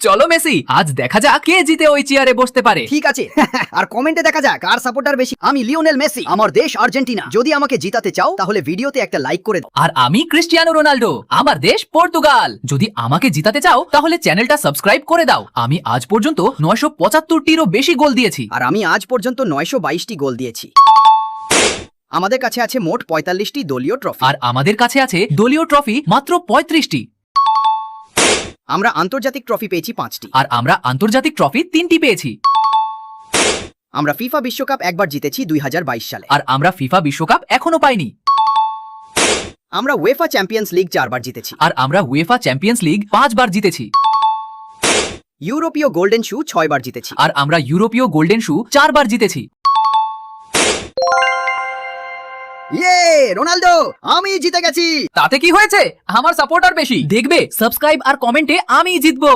চলো মেসি, আজ দেখা যাক কে জিতে ওই চেয়ারে বসতে পারে। ঠিক আছে। আর কমেন্টে দেখা যাক কার সাপোর্টার বেশি। আমি লিওনেল মেসি, আমার দেশ আর্জেন্টিনা। যদি আমাকে জিতাতে চাও তাহলে ভিডিওতে একটা লাইক করে দাও। আর আমি ক্রিস্টিয়ানো রোনাল্ডো, আমার দেশ পর্তুগাল। যদি আমাকে জিতাতে চাও তাহলে চ্যানেলটা সাবস্ক্রাইব করে দাও। আমি আজ পর্যন্ত 975টিরও বেশি গোল দিয়েছি। আর আমি আজ পর্যন্ত 922টি গোল দিয়েছি। আমাদের কাছে আছে মোট 45টি দলীয় ট্রফি। আর আমাদের কাছে আছে দলীয় ট্রফি মাত্র 35টি। আমরা আন্তর্জাতিক ট্রফি পেয়েছি 5টি। আর আমরা আন্তর্জাতিক ট্রফি 3টি পেয়েছি। আমরা ফিফা বিশ্বকাপ একবার জিতেছি 2022 সালে। আর আমরা ফিফা বিশ্বকাপ এখনো পাইনি। আমরা উয়েফা চ্যাম্পিয়ন্স লিগ 4 বার জিতেছি। আর আমরা উয়েফা চ্যাম্পিয়ন্স লিগ 5 বার জিতেছি। ইউরোপীয় গোল্ডেন শু 6 বার জিতেছি। আর আমরা ইউরোপীয় গোল্ডেন শু 4 বার জিতেছি। ইয়ে, রোনাল্ডো, আমি জিতে গেছি। তাতে কি হয়েছে? আমার সাপোর্টার বেশি। দেখবে, সাবস্ক্রাইব আর কমেন্টে আমি জিতবো।